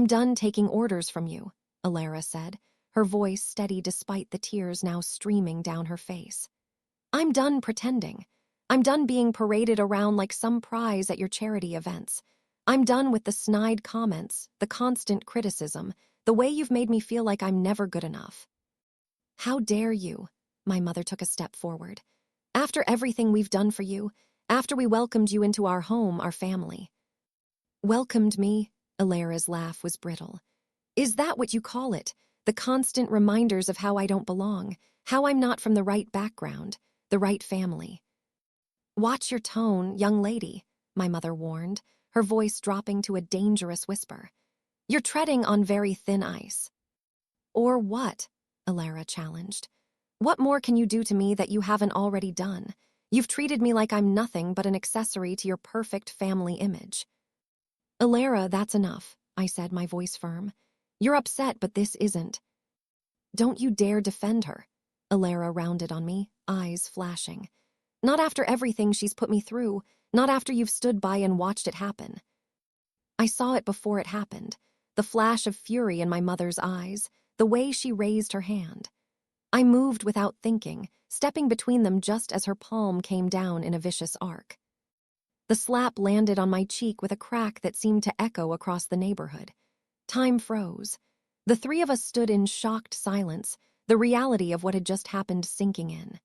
I'm done taking orders from you, Elara said, her voice steady despite the tears now streaming down her face. I'm done pretending. I'm done being paraded around like some prize at your charity events. I'm done with the snide comments, the constant criticism, the way you've made me feel like I'm never good enough. How dare you? My mother took a step forward. After everything we've done for you, after we welcomed you into our home, our family. Welcomed me? Elara's laugh was brittle. Is that what you call it? The constant reminders of how I don't belong, how I'm not from the right background, the right family. Watch your tone, young lady, my mother warned, her voice dropping to a dangerous whisper. You're treading on very thin ice. Or what? Elara challenged. What more can you do to me that you haven't already done? You've treated me like I'm nothing but an accessory to your perfect family image. Elara, that's enough, I said, my voice firm. You're upset, but this isn't. Don't you dare defend her. Elara rounded on me, eyes flashing. Not after everything she's put me through, not after you've stood by and watched it happen. I saw it before it happened, the flash of fury in my mother's eyes, the way she raised her hand. I moved without thinking, stepping between them just as her palm came down in a vicious arc. The slap landed on my cheek with a crack that seemed to echo across the neighborhood. Time froze. The three of us stood in shocked silence, the reality of what had just happened sinking in.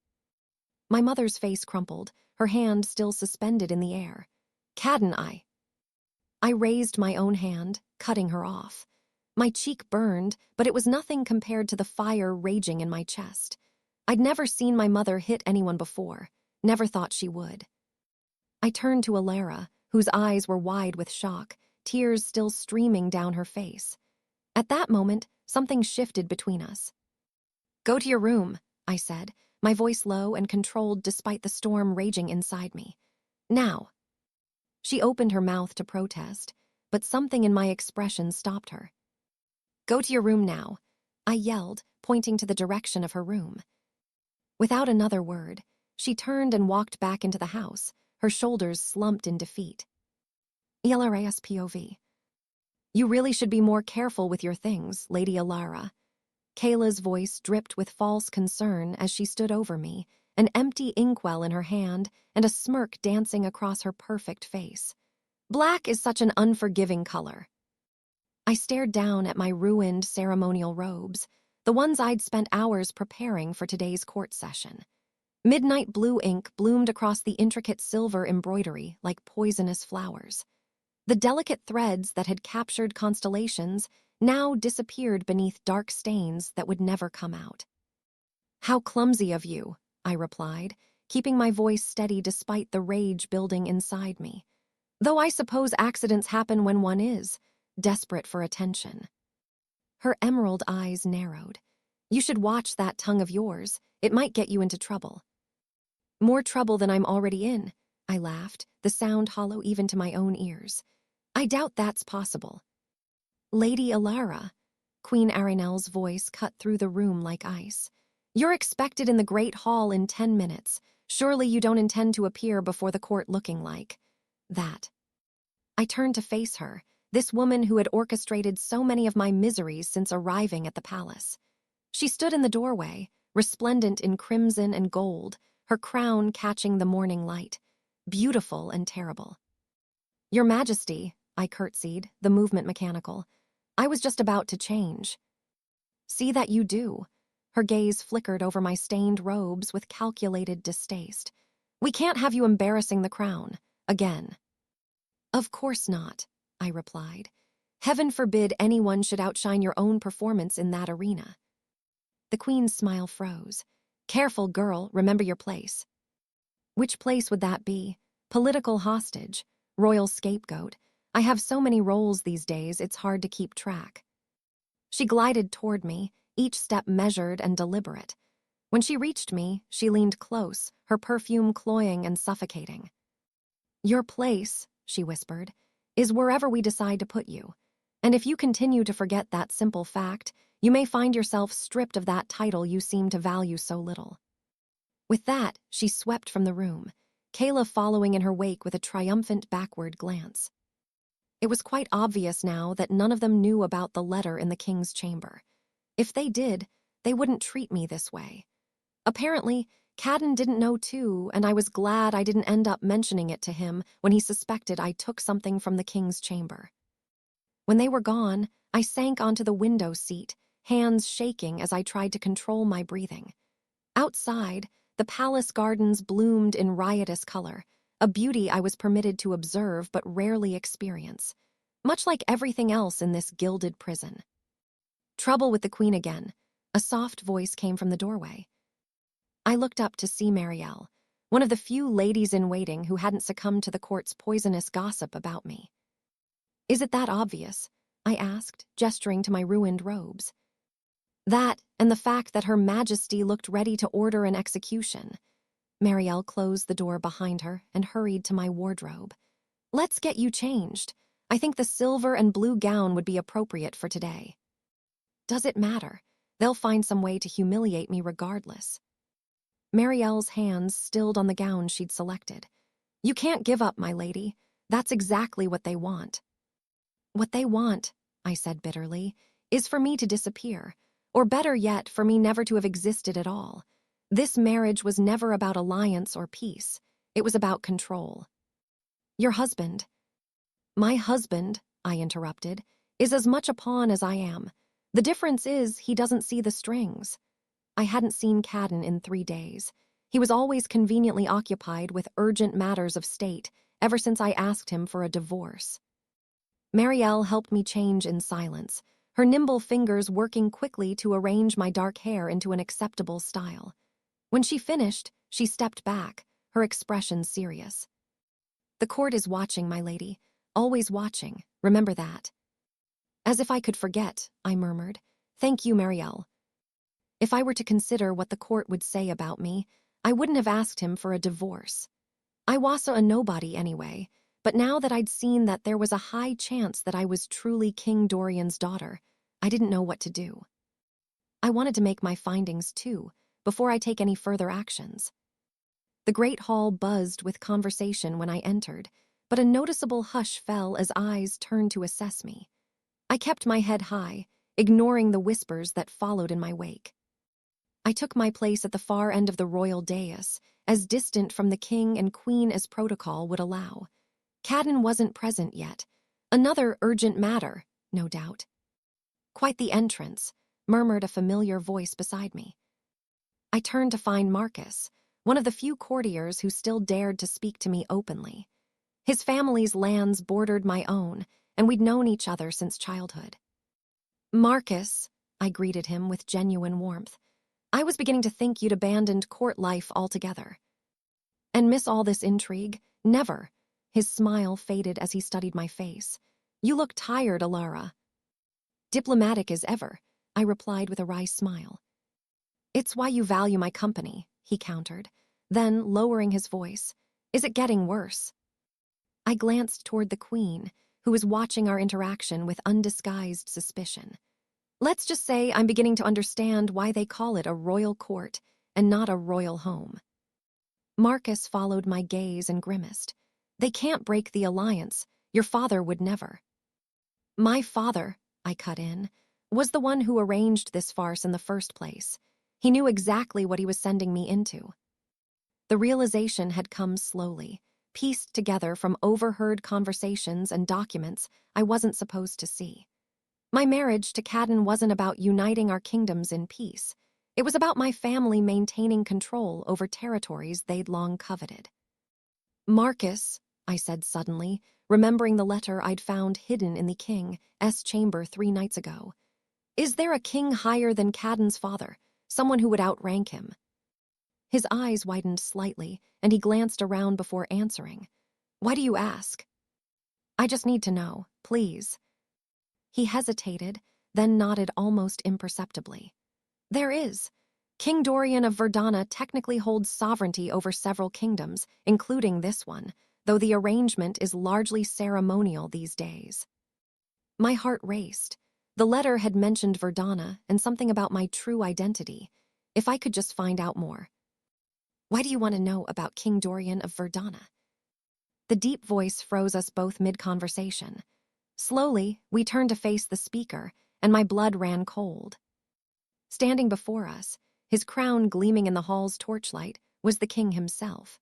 My mother's face crumpled, her hand still suspended in the air. Caden, I raised my own hand, cutting her off. My cheek burned, but it was nothing compared to the fire raging in my chest. I'd never seen my mother hit anyone before, never thought she would. I turned to Elara, whose eyes were wide with shock, tears still streaming down her face. At that moment, something shifted between us. Go to your room, I said, my voice low and controlled despite the storm raging inside me. Now. She opened her mouth to protest, but something in my expression stopped her. Go to your room now, I yelled, pointing to the direction of her room. Without another word, she turned and walked back into the house, her shoulders slumped in defeat. Elara's POV. You really should be more careful with your things, Lady Elara. Kaela's voice dripped with false concern as she stood over me, an empty inkwell in her hand and a smirk dancing across her perfect face. Black is such an unforgiving color. I stared down at my ruined ceremonial robes, the ones I'd spent hours preparing for today's court session. Midnight blue ink bloomed across the intricate silver embroidery like poisonous flowers. The delicate threads that had captured constellations now disappeared beneath dark stains that would never come out. How clumsy of you, I replied, keeping my voice steady despite the rage building inside me. Though I suppose accidents happen when one is desperate for attention. Her emerald eyes narrowed. You should watch that tongue of yours. It might get you into trouble. More trouble than I'm already in, I laughed, the sound hollow even to my own ears. I doubt that's possible. Lady Elara, Queen Arenelle's voice cut through the room like ice. You're expected in the Great Hall in 10 minutes. Surely you don't intend to appear before the court looking like that. I turned to face her, this woman who had orchestrated so many of my miseries since arriving at the palace. She stood in the doorway, resplendent in crimson and gold, her crown catching the morning light, beautiful and terrible. Your Majesty, I curtsied, the movement mechanical. I was just about to change. See that you do. Her gaze flickered over my stained robes with calculated distaste. We can't have you embarrassing the crown, again. Of course not, I replied. Heaven forbid anyone should outshine your own performance in that arena. The Queen's smile froze. Careful, girl, remember your place. Which place would that be? Political hostage, royal scapegoat. I have so many roles these days, it's hard to keep track. She glided toward me, each step measured and deliberate. When she reached me, she leaned close, her perfume cloying and suffocating. Your place, she whispered, is wherever we decide to put you. And if you continue to forget that simple fact, you may find yourself stripped of that title you seem to value so little. With that, she swept from the room, Kaela following in her wake with a triumphant backward glance. It was quite obvious now that none of them knew about the letter in the king's chamber. If they did, they wouldn't treat me this way. Apparently, Caden didn't know too, and I was glad I didn't end up mentioning it to him when he suspected I took something from the king's chamber. When they were gone, I sank onto the window seat, hands shaking as I tried to control my breathing. Outside, the palace gardens bloomed in riotous color, a beauty I was permitted to observe but rarely experience, much like everything else in this gilded prison. Trouble with the queen again. A soft voice came from the doorway. I looked up to see Marielle, one of the few ladies-in-waiting who hadn't succumbed to the court's poisonous gossip about me. "Is it that obvious?" I asked, gesturing to my ruined robes. "That, and the fact that Her Majesty looked ready to order an execution." Marielle closed the door behind her and hurried to my wardrobe. "Let's get you changed. I think the silver and blue gown would be appropriate for today." "Does it matter? They'll find some way to humiliate me regardless." Marielle's hands stilled on the gown she'd selected. "You can't give up, my lady. That's exactly what they want." "What they want," I said bitterly, "is for me to disappear, or better yet, for me never to have existed at all. This marriage was never about alliance or peace. It was about control." "Your husband." "My husband," I interrupted, "is as much a pawn as I am. The difference is he doesn't see the strings." I hadn't seen Caden in 3 days. He was always conveniently occupied with urgent matters of state ever since I asked him for a divorce. Marielle helped me change in silence, her nimble fingers working quickly to arrange my dark hair into an acceptable style. When she finished, she stepped back, her expression serious. "The court is watching, my lady. Always watching. Remember that." As if I could forget, I murmured, "Thank you, Marielle." If I were to consider what the court would say about me, I wouldn't have asked him for a divorce. I was a nobody anyway, but now that I'd seen that there was a high chance that I was truly King Dorian's daughter, I didn't know what to do. I wanted to make my findings too, before I take any further actions. The great hall buzzed with conversation when I entered, but a noticeable hush fell as eyes turned to assess me. I kept my head high, ignoring the whispers that followed in my wake. I took my place at the far end of the royal dais, as distant from the king and queen as protocol would allow. Caden wasn't present yet. Another urgent matter, no doubt. "Quite the entrance," murmured a familiar voice beside me. I turned to find Marcus, one of the few courtiers who still dared to speak to me openly. His family's lands bordered my own, and we'd known each other since childhood. "Marcus," I greeted him with genuine warmth, "I was beginning to think you'd abandoned court life altogether." "And miss all this intrigue? Never." His smile faded as he studied my face. "You look tired, Elara." "Diplomatic as ever," I replied with a wry smile. "It's why you value my company," he countered. Then, lowering his voice, "Is it getting worse?" I glanced toward the queen, who was watching our interaction with undisguised suspicion. "Let's just say I'm beginning to understand why they call it a royal court and not a royal home." Marcus followed my gaze and grimaced. "They can't break the alliance. Your father would never." "My father," I cut in, "was the one who arranged this farce in the first place. He knew exactly what he was sending me into." The realization had come slowly, pieced together from overheard conversations and documents I wasn't supposed to see. My marriage to Caden wasn't about uniting our kingdoms in peace. It was about my family maintaining control over territories they'd long coveted. "Marcus," I said suddenly, remembering the letter I'd found hidden in the king's chamber 3 nights ago. "Is there a king higher than Caden's father, someone who would outrank him?" His eyes widened slightly, and he glanced around before answering. "Why do you ask?" "I just need to know, please." He hesitated, then nodded almost imperceptibly. "There is. King Dorian of Verdana technically holds sovereignty over several kingdoms, including this one, though the arrangement is largely ceremonial these days." My heart raced. The letter had mentioned Verdana and something about my true identity. If I could just find out more. "Why do you want to know about King Dorian of Verdana?" The deep voice froze us both mid-conversation. Slowly, we turned to face the speaker, and my blood ran cold. Standing before us, his crown gleaming in the hall's torchlight, was the king himself.